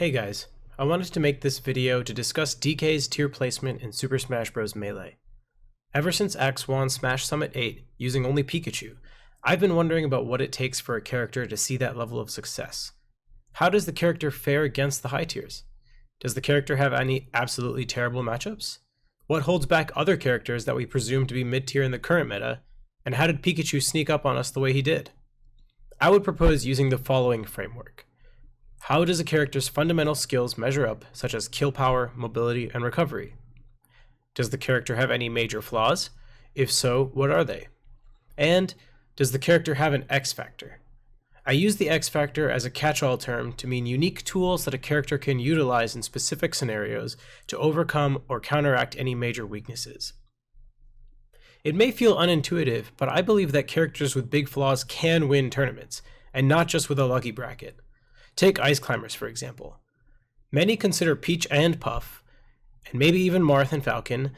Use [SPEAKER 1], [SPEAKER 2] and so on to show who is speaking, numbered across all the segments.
[SPEAKER 1] Hey guys, I wanted to make this video to discuss DK's tier placement in Super Smash Bros. Melee. Ever since Axe won Smash Summit 8 using only Pikachu, I've been wondering about what it takes for a character to see that level of success. How does the character fare against the high tiers? Does the character have any absolutely terrible matchups? What holds back other characters that we presume to be mid-tier in the current meta? And how did Pikachu sneak up on us the way he did? I would propose using the following framework. How does a character's fundamental skills measure up, such as kill power, mobility, and recovery? Does the character have any major flaws? If so, what are they? And does the character have an X factor? I use the X factor as a catch-all term to mean unique tools that a character can utilize in specific scenarios to overcome or counteract any major weaknesses. It may feel unintuitive, but I believe that characters with big flaws can win tournaments, and not just with a lucky bracket. Take Ice Climbers, for example. Many consider Peach and Puff, and maybe even Marth and Falcon,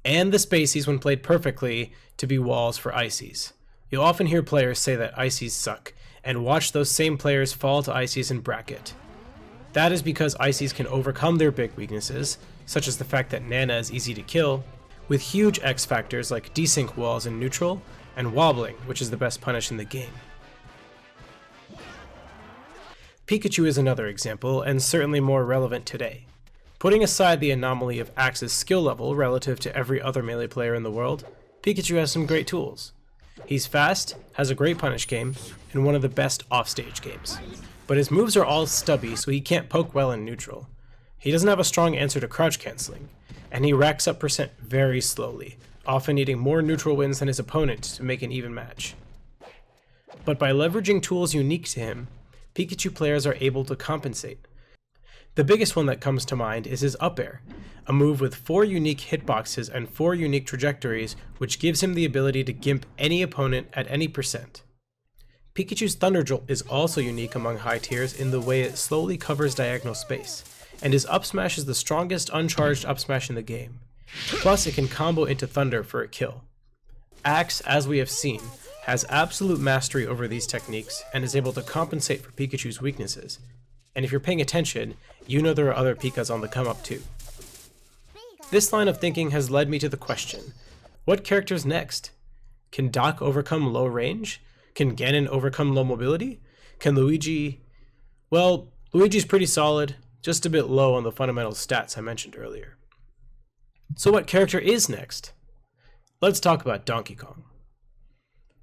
[SPEAKER 1] and the Spaceys when played perfectly, to be walls for Ices. You'll often hear players say that Ices suck, and watch those same players fall to Ices in bracket. That is because Ices can overcome their big weaknesses, such as the fact that Nana is easy to kill, with huge X factors like desync walls in neutral, and wobbling, which is the best punish in the game. Pikachu is another example, and certainly more relevant today. Putting aside the anomaly of Axe's skill level relative to every other melee player in the world, Pikachu has some great tools. He's fast, has a great punish game, and one of the best offstage games. But his moves are all stubby, so he can't poke well in neutral. He doesn't have a strong answer to crouch canceling, and he racks up percent very slowly, often needing more neutral wins than his opponent to make an even match. But by leveraging tools unique to him, Pikachu players are able to compensate. The biggest one that comes to mind is his up air, a move with 4 unique hitboxes and 4 unique trajectories, which gives him the ability to gimp any opponent at any percent. Pikachu's Thunder Jolt is also unique among high tiers in the way it slowly covers diagonal space, and his up smash is the strongest uncharged up smash in the game. Plus, it can combo into Thunder for a kill. Axe, as we have seen, has absolute mastery over these techniques and is able to compensate for Pikachu's weaknesses. And if you're paying attention, you know there are other Pikas on the come up too. This line of thinking has led me to the question, what character's next? Can Doc overcome low range? Can Ganon overcome low mobility? Can Luigi... Well, Luigi's pretty solid, just a bit low on the fundamental stats I mentioned earlier. So what character is next? Let's talk about Donkey Kong.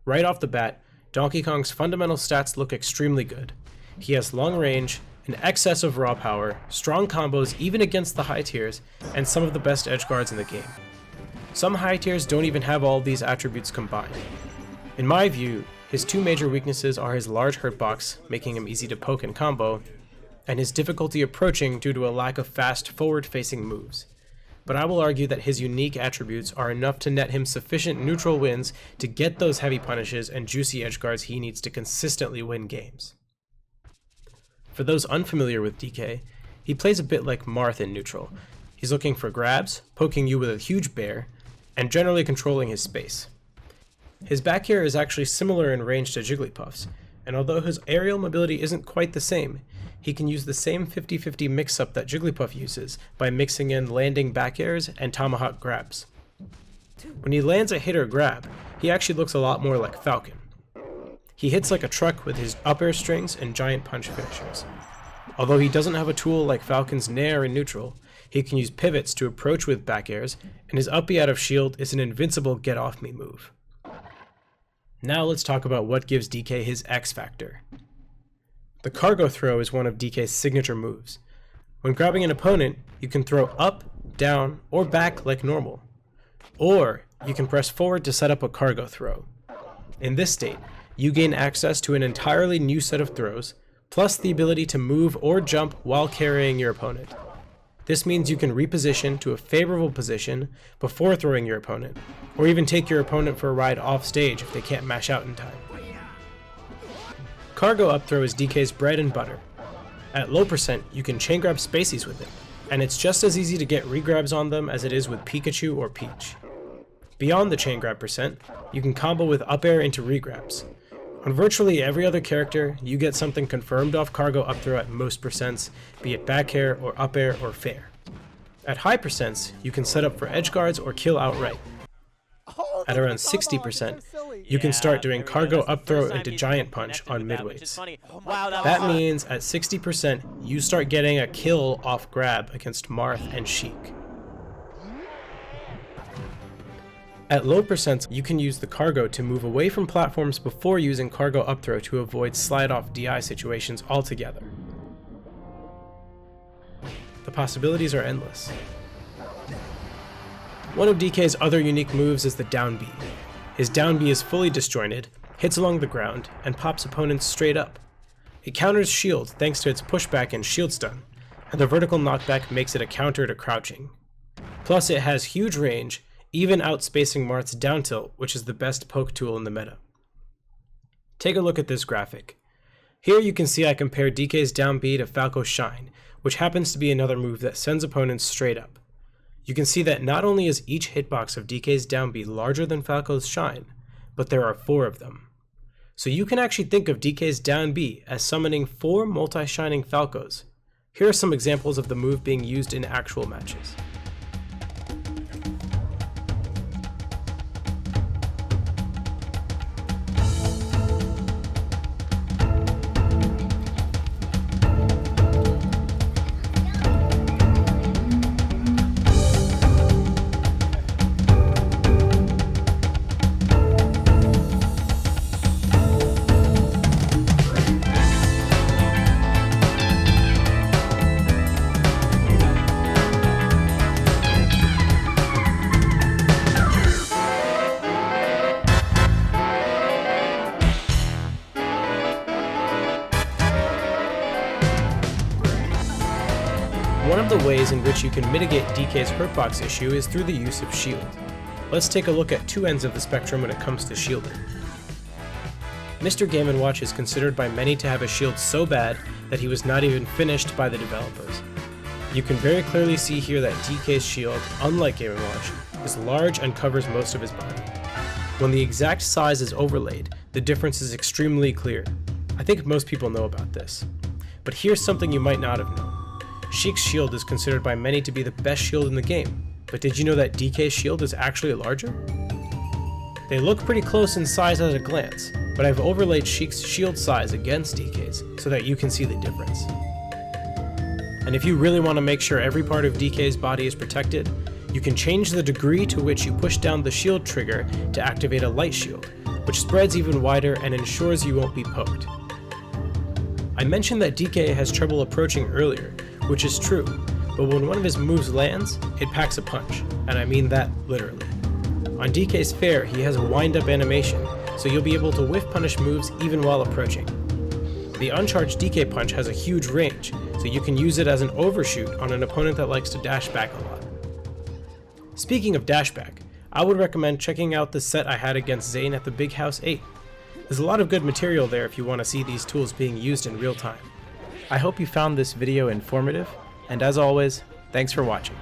[SPEAKER 1] Right off the bat, Donkey Kong's fundamental stats look extremely good. He has long range, an excess of raw power, strong combos even against the high tiers, and some of the best edge guards in the game. Some high tiers don't even have all these attributes combined. In my view, his 2 major weaknesses are his large hurtbox, making him easy to poke and combo, and his difficulty approaching due to a lack of fast forward-facing moves. But I will argue that his unique attributes are enough to net him sufficient neutral wins to get those heavy punishes and juicy edge guards he needs to consistently win games. For those unfamiliar with DK, he plays a bit like Marth in neutral. He's looking for grabs, poking you with a huge bear, and generally controlling his space. His back air is actually similar in range to Jigglypuff's, and although his aerial mobility isn't quite the same, he can use the same 50-50 mix-up that Jigglypuff uses by mixing in landing back airs and tomahawk grabs. When he lands a hit or grab, he actually looks a lot more like Falcon. He hits like a truck with his up air strings and giant punch finishers. Although he doesn't have a tool like Falcon's Nair in neutral, he can use pivots to approach with back airs, and his uppy out of shield is an invincible get-off-me move. Now let's talk about what gives DK his X factor. The cargo throw is one of DK's signature moves. When grabbing an opponent, you can throw up, down, or back like normal. Or you can press forward to set up a cargo throw. In this state, you gain access to an entirely new set of throws, plus the ability to move or jump while carrying your opponent. This means you can reposition to a favorable position before throwing your opponent, or even take your opponent for a ride off stage if they can't mash out in time. Cargo up throw is DK's bread and butter. At low percent, you can chain grab Spaceys with it, and it's just as easy to get regrabs on them as it is with Pikachu or Peach. Beyond the chain grab percent, you can combo with up air into regrabs. On virtually every other character, you get something confirmed off cargo up throw at most percents, be it back air or up air or fair. At high percents, you can set up for edge guards or kill outright. At around 60%, you can start doing cargo up throw into giant punch on midweights. That means at 60%, you start getting a kill off grab against Marth and Sheik. At low percents, you can use the cargo to move away from platforms before using cargo up throw to avoid slide off DI situations altogether. The possibilities are endless. One of DK's other unique moves is the down B. His down B is fully disjointed, hits along the ground, and pops opponents straight up. It counters shield thanks to its pushback and shield stun, and the vertical knockback makes it a counter to crouching. Plus it has huge range, even outspacing Marth's down tilt, which is the best poke tool in the meta. Take a look at this graphic. Here you can see I compare DK's down B to Falco's Shine, which happens to be another move that sends opponents straight up. You can see that not only is each hitbox of DK's down B larger than Falco's Shine, but there are 4 of them. So you can actually think of DK's down B as summoning 4 multi-shining Falcos. Here are some examples of the move being used in actual matches. One of the ways in which you can mitigate DK's hurtbox issue is through the use of shield. Let's take a look at 2 ends of the spectrum when it comes to shielding. Mr. Game & Watch is considered by many to have a shield so bad that he was not even finished by the developers. You can very clearly see here that DK's shield, unlike Game & Watch, is large and covers most of his body. When the exact size is overlaid, the difference is extremely clear. I think most people know about this. But here's something you might not have known. Sheik's shield is considered by many to be the best shield in the game, but did you know that DK's shield is actually larger? They look pretty close in size at a glance, but I've overlaid Sheik's shield size against DK's so that you can see the difference. And if you really want to make sure every part of DK's body is protected, you can change the degree to which you push down the shield trigger to activate a light shield, which spreads even wider and ensures you won't be poked. I mentioned that DK has trouble approaching earlier, which is true, but when one of his moves lands, it packs a punch, and I mean that literally. On DK's fair, he has a wind-up animation, so you'll be able to whiff punish moves even while approaching. The uncharged DK punch has a huge range, so you can use it as an overshoot on an opponent that likes to dash back a lot. Speaking of dash back, I would recommend checking out the set I had against Zane at the Big House 8. There's a lot of good material there if you want to see these tools being used in real time. I hope you found this video informative, and as always, thanks for watching.